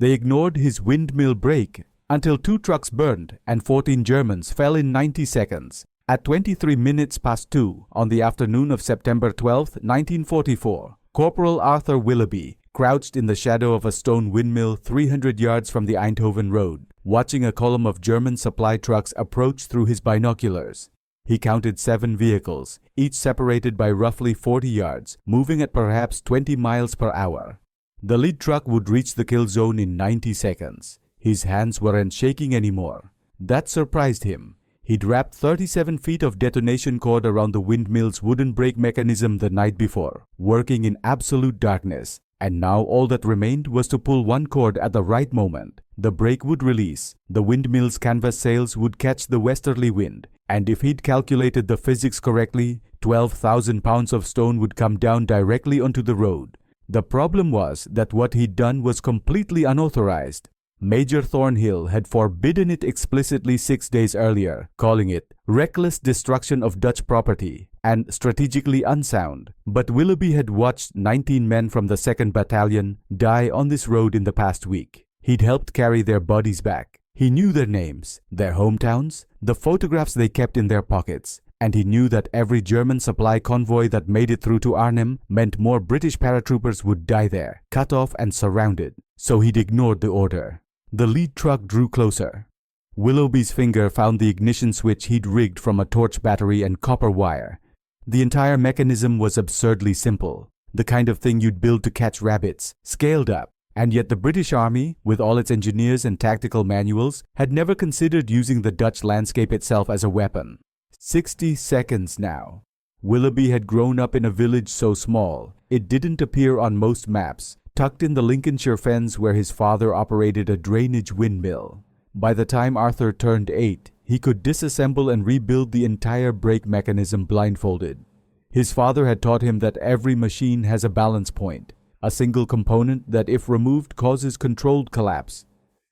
They ignored his windmill brake until 2 trucks burned and 14 Germans fell in 90 seconds. At 23 minutes past 2 on the afternoon of September 12, 1944, Corporal Arthur Willoughby crouched in the shadow of a stone windmill 300 yards from the Eindhoven road, watching a column of German supply trucks approach through his binoculars. He counted 7 vehicles, each separated by roughly 40 yards, moving at perhaps 20 miles per hour. The lead truck would reach the kill zone in 90 seconds. His hands weren't shaking anymore. That surprised him. He'd wrapped 37 feet of detonation cord around the windmill's wooden brake mechanism the night before, working in absolute darkness. And now all that remained was to pull one cord at the right moment. The brake would release, the windmill's canvas sails would catch the westerly wind, and if he'd calculated the physics correctly, 12,000 pounds of stone would come down directly onto the road. The problem was that what he'd done was completely unauthorized. Major Thornhill had forbidden it explicitly 6 days earlier, calling it reckless destruction of Dutch property and strategically unsound. But Willoughby had watched 19 men from the 2nd Battalion die on this road in the past week. He'd helped carry their bodies back. He knew their names, their hometowns, the photographs they kept in their pockets, and he knew that every German supply convoy that made it through to Arnhem meant more British paratroopers would die there, cut off and surrounded. So he'd ignored the order. The lead truck drew closer. Willoughby's finger found the ignition switch he'd rigged from a torch battery and copper wire. The entire mechanism was absurdly simple, the kind of thing you'd build to catch rabbits, scaled up. And yet the British Army, with all its engineers and tactical manuals, had never considered using the Dutch landscape itself as a weapon. 60 seconds now. Willoughby had grown up in a village so small, it didn't appear on most maps, tucked in the Lincolnshire fens where his father operated a drainage windmill. By the time Arthur turned 8, he could disassemble and rebuild the entire brake mechanism blindfolded. His father had taught him that every machine has a balance point, a single component that if removed causes controlled collapse.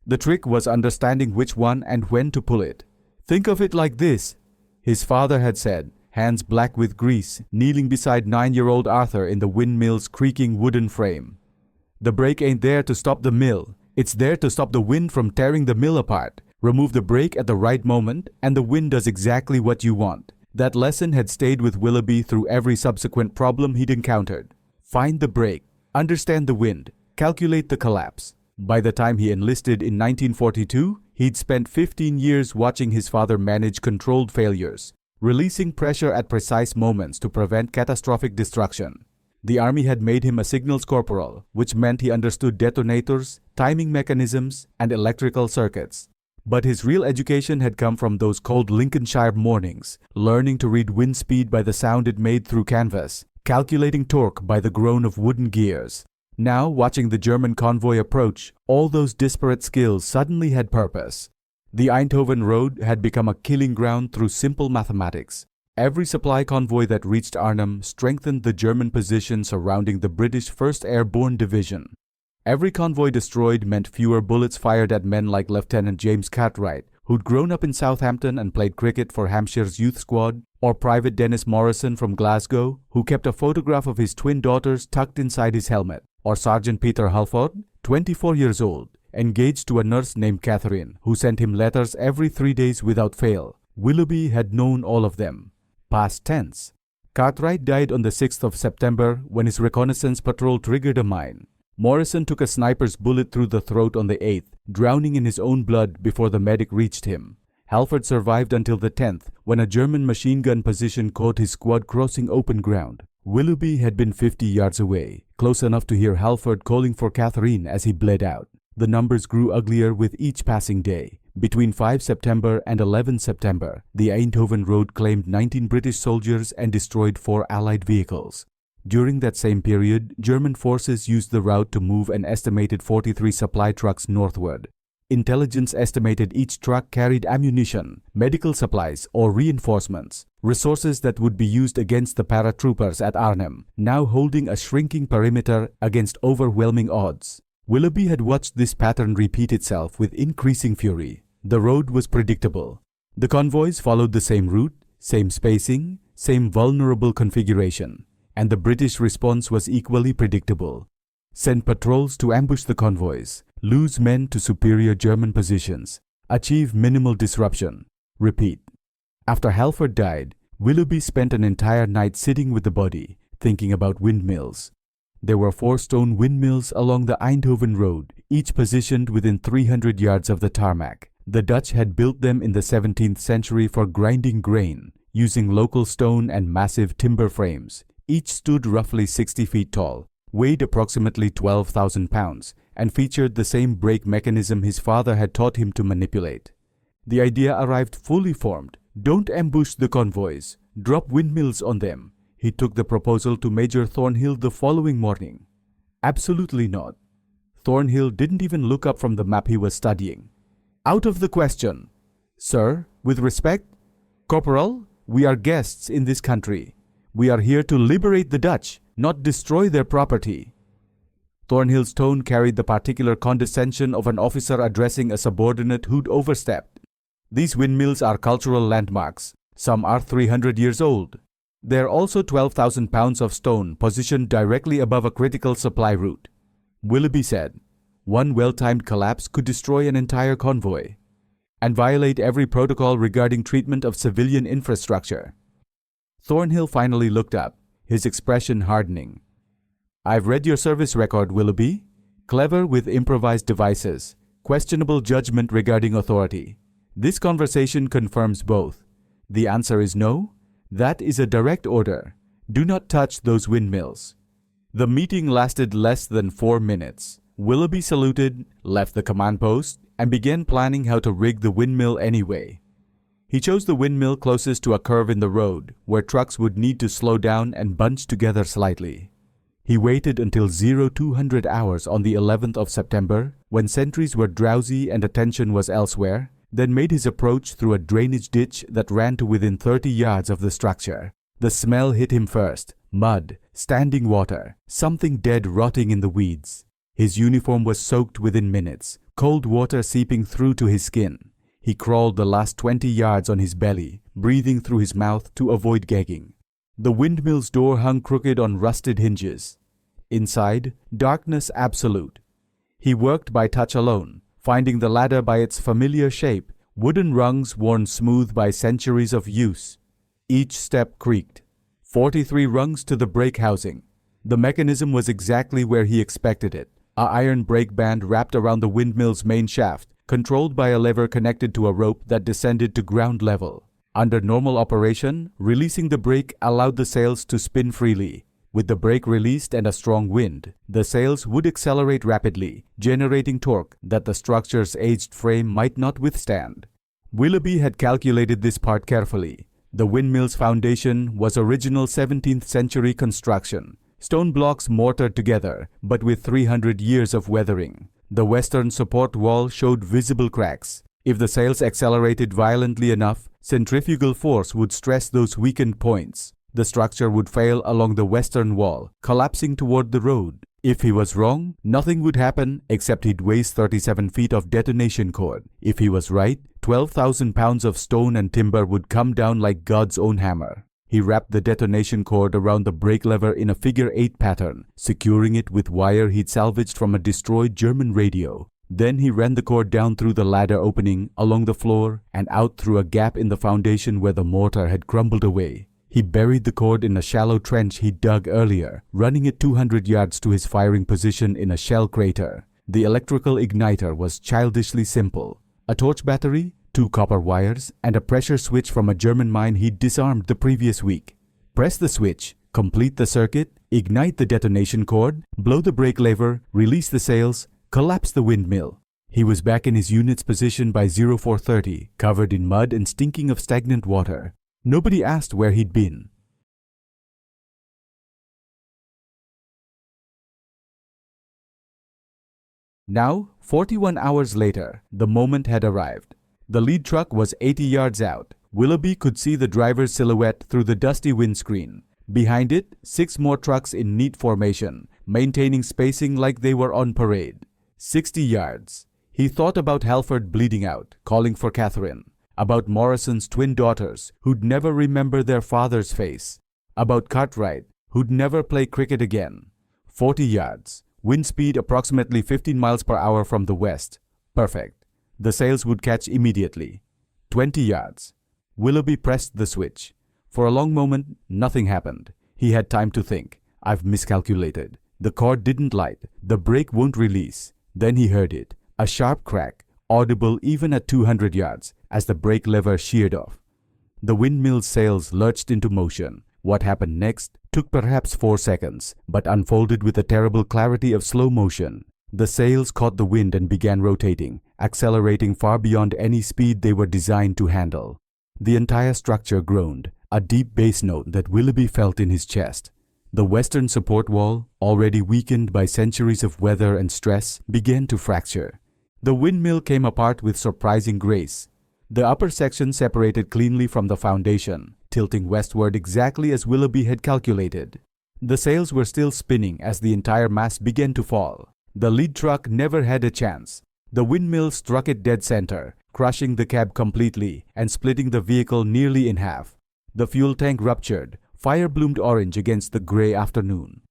The trick was understanding which one and when to pull it. "Think of it like this," his father had said, hands black with grease, kneeling beside 9-year-old Arthur in the windmill's creaking wooden frame. "The brake ain't there to stop the mill. It's there to stop the wind from tearing the mill apart. Remove the brake at the right moment, and the wind does exactly what you want." That lesson had stayed with Willoughby through every subsequent problem he'd encountered. Find the brake, understand the wind, calculate the collapse. By the time he enlisted in 1942, he'd spent 15 years watching his father manage controlled failures, releasing pressure at precise moments to prevent catastrophic destruction. The army had made him a signals corporal, which meant he understood detonators, timing mechanisms, and electrical circuits. But his real education had come from those cold Lincolnshire mornings, learning to read wind speed by the sound it made through canvas, calculating torque by the groan of wooden gears. Now, watching the German convoy approach, all those disparate skills suddenly had purpose. The Eindhoven road had become a killing ground through simple mathematics. Every supply convoy that reached Arnhem strengthened the German position surrounding the British 1st Airborne Division. Every convoy destroyed meant fewer bullets fired at men like Lieutenant James Cartwright, who'd grown up in Southampton and played cricket for Hampshire's youth squad, or Private Dennis Morrison from Glasgow, who kept a photograph of his twin daughters tucked inside his helmet, or Sergeant Peter Halford, 24 years old, engaged to a nurse named Catherine, who sent him letters every 3 days without fail. Willoughby had known all of them. Past tense. Cartwright died on the 6th of September when his reconnaissance patrol triggered a mine. Morrison took a sniper's bullet through the throat on the 8th, drowning in his own blood before the medic reached him. Halford survived until the 10th, when a German machine gun position caught his squad crossing open ground. Willoughby had been 50 yards away, close enough to hear Halford calling for Catherine as he bled out. The numbers grew uglier with each passing day. Between 5 September and 11 September, the Eindhoven road claimed 19 British soldiers and destroyed 4 Allied vehicles. During that same period, German forces used the route to move an estimated 43 supply trucks northward. Intelligence estimated each truck carried ammunition, medical supplies, or reinforcements, resources that would be used against the paratroopers at Arnhem, now holding a shrinking perimeter against overwhelming odds. Willoughby had watched this pattern repeat itself with increasing fury. The road was predictable. The convoys followed the same route, same spacing, same vulnerable configuration, and the British response was equally predictable. Send patrols to ambush the convoys, lose men to superior German positions, achieve minimal disruption. Repeat. After Halford died, Willoughby spent an entire night sitting with the body, thinking about windmills. There were 4 stone windmills along the Eindhoven road, each positioned within 300 yards of the tarmac. The Dutch had built them in the 17th century for grinding grain, using local stone and massive timber frames. Each stood roughly 60 feet tall, weighed approximately 12,000 pounds, and featured the same brake mechanism his father had taught him to manipulate. The idea arrived fully formed. Don't ambush the convoys. Drop windmills on them. He took the proposal to Major Thornhill the following morning. Absolutely not. Thornhill didn't even look up from the map he was studying. Out of the question. Sir, with respect, Corporal, we are guests in this country. We are here to liberate the Dutch, not destroy their property. Thornhill's tone carried the particular condescension of an officer addressing a subordinate who'd overstepped. These windmills are cultural landmarks. Some are 300 years old. There are also 12,000 pounds of stone positioned directly above a critical supply route. Willoughby said, one well-timed collapse could destroy an entire convoy and violate every protocol regarding treatment of civilian infrastructure. Thornhill finally looked up, his expression hardening. I've read your service record, Willoughby. Clever with improvised devices, questionable judgment regarding authority. This conversation confirms both. The answer is no. That is a direct order. Do not touch those windmills. The meeting lasted less than 4 minutes. Willoughby saluted, left the command post, and began planning how to rig the windmill anyway. He chose the windmill closest to a curve in the road, where trucks would need to slow down and bunch together slightly. He waited until 0200 hours on the 11th of September, when sentries were drowsy and attention was elsewhere, then made his approach through a drainage ditch that ran to within 30 yards of the structure. The smell hit him first. Mud, standing water, something dead rotting in the weeds. His uniform was soaked within minutes, cold water seeping through to his skin. He crawled the last 20 yards on his belly, breathing through his mouth to avoid gagging. The windmill's door hung crooked on rusted hinges. Inside, darkness absolute. He worked by touch alone, finding the ladder by its familiar shape, wooden rungs worn smooth by centuries of use. Each step creaked. 43 rungs to the brake housing. The mechanism was exactly where he expected it. An iron brake band wrapped around the windmill's main shaft, controlled by a lever connected to a rope that descended to ground level. Under normal operation, releasing the brake allowed the sails to spin freely. With the brake released and a strong wind, the sails would accelerate rapidly, generating torque that the structure's aged frame might not withstand. Willoughby had calculated this part carefully. The windmill's foundation was original 17th century construction, stone blocks mortared together, but with 300 years of weathering. The western support wall showed visible cracks. If the sails accelerated violently enough, centrifugal force would stress those weakened points. The structure would fail along the western wall, collapsing toward the road. If he was wrong, nothing would happen except he'd waste 37 feet of detonation cord. If he was right, 12,000 pounds of stone and timber would come down like God's own hammer. He wrapped the detonation cord around the brake lever in a figure-8 pattern, securing it with wire he'd salvaged from a destroyed German radio. Then he ran the cord down through the ladder opening, along the floor, and out through a gap in the foundation where the mortar had crumbled away. He buried the cord in a shallow trench he dug earlier, running it 200 yards to his firing position in a shell crater. The electrical igniter was childishly simple. A torch battery, 2 copper wires, and a pressure switch from a German mine he'd disarmed the previous week. Press the switch, complete the circuit, ignite the detonation cord, blow the brake lever, release the sails, collapse the windmill. He was back in his unit's position by 0430, covered in mud and stinking of stagnant water. Nobody asked where he'd been. Now, 41 hours later, the moment had arrived. The lead truck was 80 yards out. Willoughby could see the driver's silhouette through the dusty windscreen. Behind it, 6 more trucks in neat formation, maintaining spacing like they were on parade. 60 yards. He thought about Halford bleeding out, calling for Catherine. About Morrison's twin daughters, who'd never remember their father's face. About Cartwright, who'd never play cricket again. 40 yards. Wind speed approximately 15 miles per hour from the west. Perfect. The sails would catch immediately. 20 yards. Willoughby pressed the switch. For a long moment, nothing happened. He had time to think. I've miscalculated. The cord didn't light. The brake won't release. Then he heard it. A sharp crack, audible even at 200 yards, as the brake lever sheared off. The windmill's sails lurched into motion. What happened next took perhaps 4 seconds, but unfolded with the terrible clarity of slow motion. The sails caught the wind and began rotating, accelerating far beyond any speed they were designed to handle. The entire structure groaned, a deep bass note that Willoughby felt in his chest. The western support wall, already weakened by centuries of weather and stress, began to fracture. The windmill came apart with surprising grace. The upper section separated cleanly from the foundation, tilting westward exactly as Willoughby had calculated. The sails were still spinning as the entire mass began to fall. The lead truck never had a chance. The windmill struck it dead center, crushing the cab completely and splitting the vehicle nearly in half. The fuel tank ruptured. Fire bloomed orange against the gray afternoon.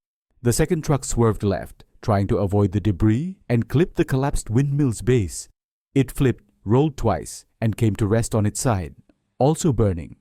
The second truck swerved left, trying to avoid the debris, and clipped the collapsed windmill's base. It flipped, rolled twice, and came to rest on its side, also burning.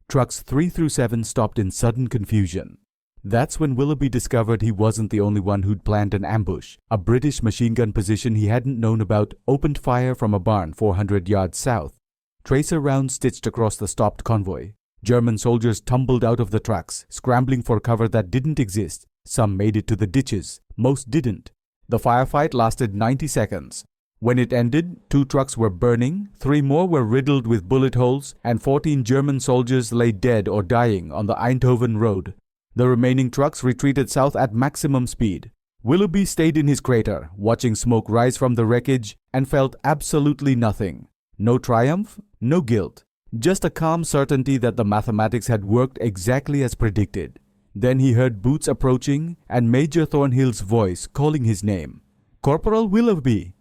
Trucks 3 through 7 stopped in sudden confusion. That's when Willoughby discovered he wasn't the only one who'd planned an ambush. A British machine gun position he hadn't known about opened fire from a barn 400 yards south. Tracer rounds stitched across the stopped convoy. German soldiers tumbled out of the trucks, scrambling for cover that didn't exist. Some made it to the ditches. Most didn't. The firefight lasted 90 seconds. When it ended, 2 trucks were burning, 3 more were riddled with bullet holes, and 14 German soldiers lay dead or dying on the Eindhoven road. The remaining trucks retreated south at maximum speed. Willoughby stayed in his crater, watching smoke rise from the wreckage, and felt absolutely nothing. No triumph, no guilt. Just a calm certainty that the mathematics had worked exactly as predicted. Then he heard boots approaching and Major Thornhill's voice calling his name. "Corporal Willoughby!"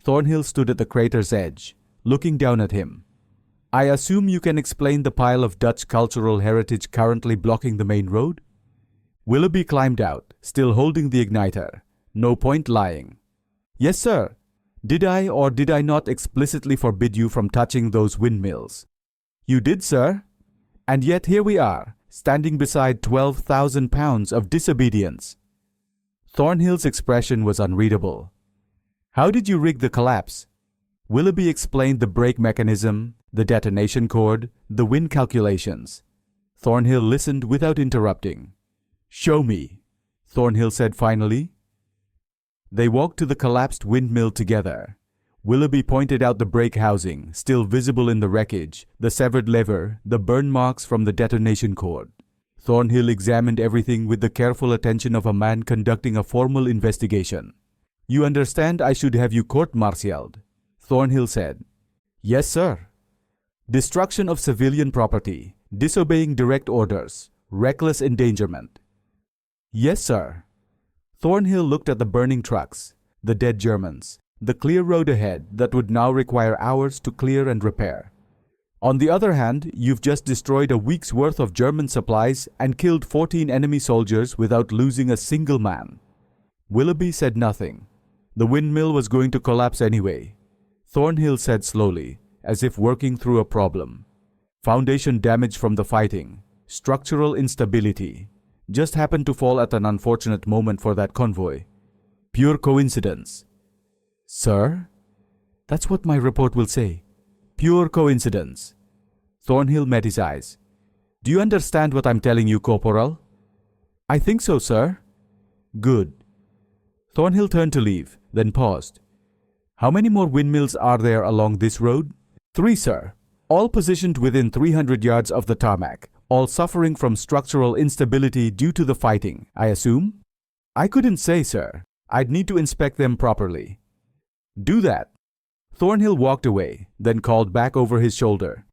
Thornhill stood at the crater's edge, looking down at him. "I assume you can explain the pile of Dutch cultural heritage currently blocking the main road?" Willoughby climbed out, still holding the igniter. No point lying. "Yes, sir. Did I or did I not explicitly forbid you from touching those windmills?" "You did, sir. And yet here we are, standing beside 12,000 pounds of disobedience." Thornhill's expression was unreadable. "How did you rig the collapse?" Willoughby explained the brake mechanism, the detonation cord, the wind calculations. Thornhill listened without interrupting. "Show me," Thornhill said finally. They walked to the collapsed windmill together. Willoughby pointed out the brake housing, still visible in the wreckage, the severed lever, the burn marks from the detonation cord. Thornhill examined everything with the careful attention of a man conducting a formal investigation. "You understand I should have you court-martialed," Thornhill said. "Yes, sir." "Destruction of civilian property, disobeying direct orders, reckless endangerment." "Yes, sir." Thornhill looked at the burning trucks, the dead Germans, the clear road ahead that would now require hours to clear and repair. "On the other hand, you've just destroyed a week's worth of German supplies and killed 14 enemy soldiers without losing a single man." Willoughby said nothing. The windmill was going to collapse anyway. Thornhill said slowly, as if working through a problem. "Foundation damage from the fighting, structural instability. Just happened to fall at an unfortunate moment for that convoy. Pure coincidence." "Sir?" "That's what my report will say. Pure coincidence." Thornhill met his eyes. "Do you understand what I'm telling you, Corporal?" "I think so, sir." "Good." Thornhill turned to leave, then paused. "How many more windmills are there along this road?" "3, sir. All positioned within 300 yards of the tarmac. All suffering from structural instability due to the fighting, I assume?" "I couldn't say, sir. I'd need to inspect them properly." "Do that." Thornhill walked away, then called back over his shoulder.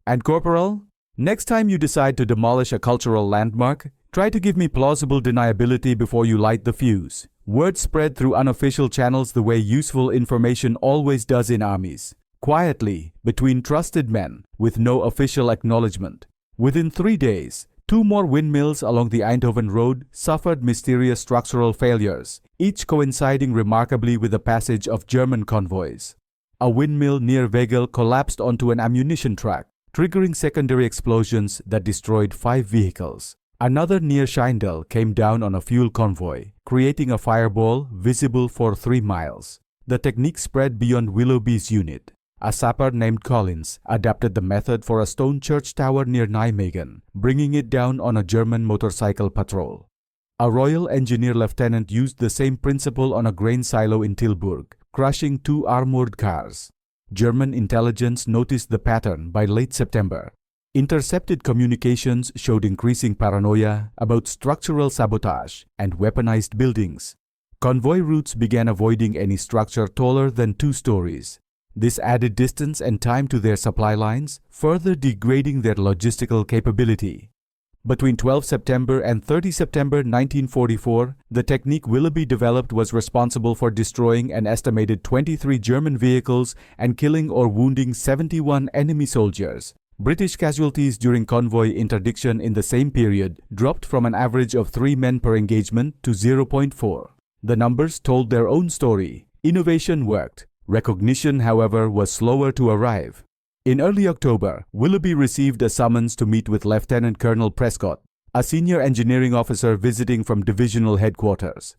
"And Corporal, next time you decide to demolish a cultural landmark, try to give me plausible deniability before you light the fuse. Word spread through unofficial channels the way useful information always does in armies. Quietly, between trusted men, with no official acknowledgement. Within 3 days, Two more windmills along the Eindhoven road suffered mysterious structural failures, each coinciding remarkably with the passage of German convoys. A windmill near Wegel collapsed onto an ammunition truck, triggering secondary explosions that destroyed 5 vehicles. Another near Schijndel came down on a fuel convoy, creating a fireball visible for 3 miles. The technique spread beyond Willoughby's unit. A sapper named Collins adapted the method for a stone church tower near Nijmegen, bringing it down on a German motorcycle patrol. A Royal Engineer lieutenant used the same principle on a grain silo in Tilburg, crushing 2 armored cars. German intelligence noticed the pattern by late September. Intercepted communications showed increasing paranoia about structural sabotage and weaponized buildings. Convoy routes began avoiding any structure taller than 2 stories. This added distance and time to their supply lines, further degrading their logistical capability. Between 12 September and 30 September 1944, the technique Willoughby developed was responsible for destroying an estimated 23 German vehicles and killing or wounding 71 enemy soldiers. British casualties during convoy interdiction in the same period dropped from an average of 3 men per engagement to 0.4. The numbers told their own story. Innovation worked. Recognition, however, was slower to arrive. In early October, Willoughby received a summons to meet with Lieutenant Colonel Prescott, a senior engineering officer visiting from divisional headquarters.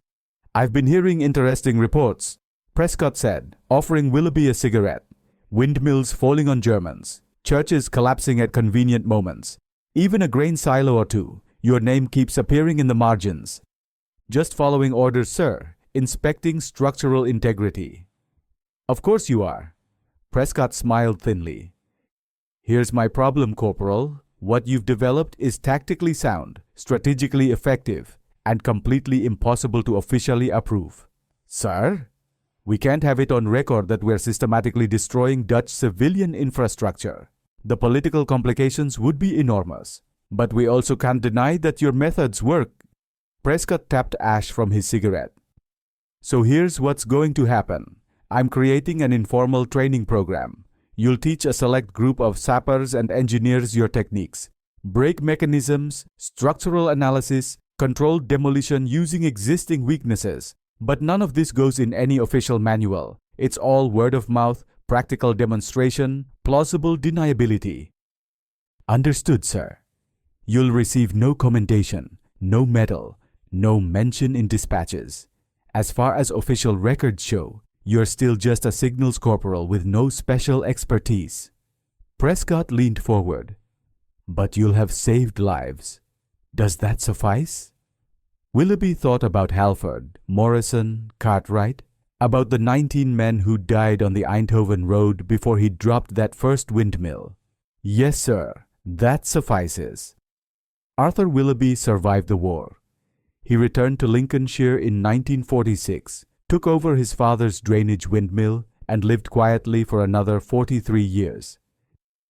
"I've been hearing interesting reports," Prescott said, offering Willoughby a cigarette. "Windmills falling on Germans, churches collapsing at convenient moments, even a grain silo or 2. Your name keeps appearing in the margins." "Just following orders, sir, inspecting structural integrity." "Of course you are." Prescott smiled thinly. "Here's my problem, Corporal. What you've developed is tactically sound, strategically effective, and completely impossible to officially approve." "Sir? We can't have it on record that we're systematically destroying Dutch civilian infrastructure. The political complications would be enormous. But we also can't deny that your methods work." Prescott tapped ash from his cigarette. "So here's what's going to happen. I'm creating an informal training program. You'll teach a select group of sappers and engineers your techniques. Brake mechanisms, structural analysis, controlled demolition using existing weaknesses. But none of this goes in any official manual. It's all word of mouth, practical demonstration, plausible deniability." "Understood, sir." "You'll receive no commendation, no medal, no mention in dispatches. As far as official records show, you're still just a signals corporal with no special expertise." Prescott leaned forward. "But you'll have saved lives. Does that suffice?" Willoughby thought about Halford, Morrison, Cartwright, about the 19 men who died on the Eindhoven road before he dropped that first windmill. "Yes, sir, that suffices." Arthur Willoughby survived the war. He returned to Lincolnshire in 1946, took over his father's drainage windmill, and lived quietly for another 43 years.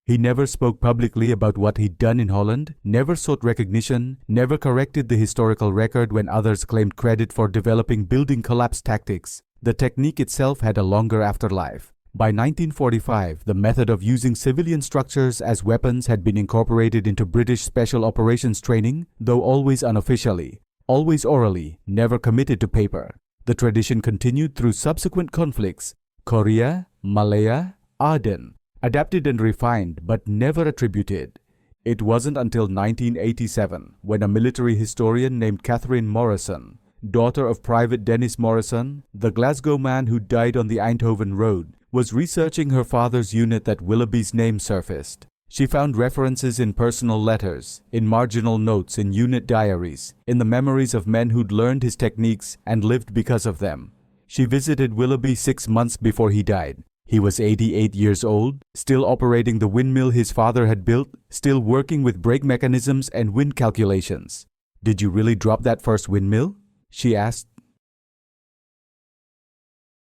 He never spoke publicly about what he'd done in Holland, never sought recognition, never corrected the historical record when others claimed credit for developing building collapse tactics. The technique itself had a longer afterlife. By 1945, the method of using civilian structures as weapons had been incorporated into British Special Operations training, though always unofficially, always orally, never committed to paper. The tradition continued through subsequent conflicts: Korea, Malaya, Aden, adapted and refined but never attributed. It wasn't until 1987 when a military historian named Catherine Morrison, daughter of Private Dennis Morrison, the Glasgow man who died on the Eindhoven road, was researching her father's unit that Willoughby's name surfaced. She found references in personal letters, in marginal notes in unit diaries, in the memories of men who'd learned his techniques and lived because of them. She visited Willoughby 6 months before he died. He was 88 years old, still operating the windmill his father had built, still working with brake mechanisms and wind calculations. "Did you really drop that first windmill?" she asked.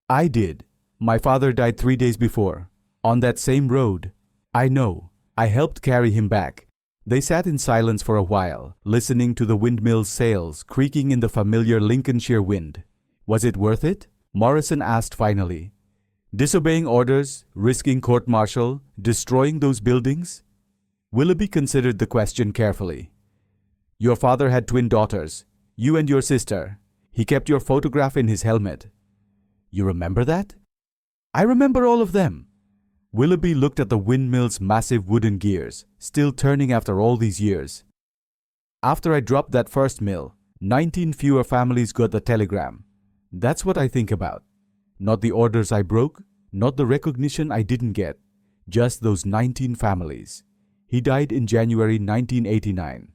"I did. My father died 3 days before, on that same road. I know. I helped carry him back." They sat in silence for a while, listening to the windmill's sails creaking in the familiar Lincolnshire wind. "Was it worth it?" Morrison asked finally. "Disobeying orders, risking court-martial, destroying those buildings?" Willoughby considered the question carefully. Your father had twin daughters, you and your sister. He kept your photograph in his helmet. You remember that? I remember all of them. Willoughby looked at the windmill's massive wooden gears, still turning after all these years. After I dropped that first mill, 19 fewer families got the telegram. That's what I think about. Not the orders I broke, not the recognition I didn't get, just those 19 families. He died in January 1989.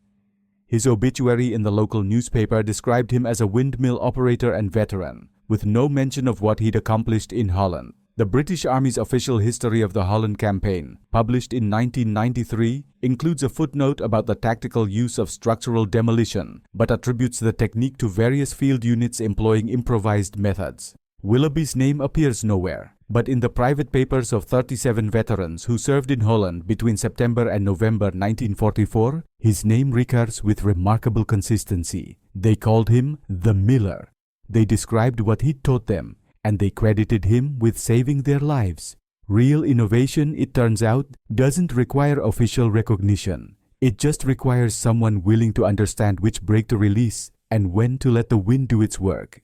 His obituary in the local newspaper described him as a windmill operator and veteran, with no mention of what he'd accomplished in Holland. The British Army's official history of the Holland campaign, published in 1993, includes a footnote about the tactical use of structural demolition, but attributes the technique to various field units employing improvised methods. Willoughby's name appears nowhere, but in the private papers of 37 veterans who served in Holland between September and November 1944, his name recurs with remarkable consistency. They called him the Miller. They described what he taught them, and they credited him with saving their lives. Real innovation, it turns out, doesn't require official recognition. It just requires someone willing to understand which brake to release and when to let the wind do its work.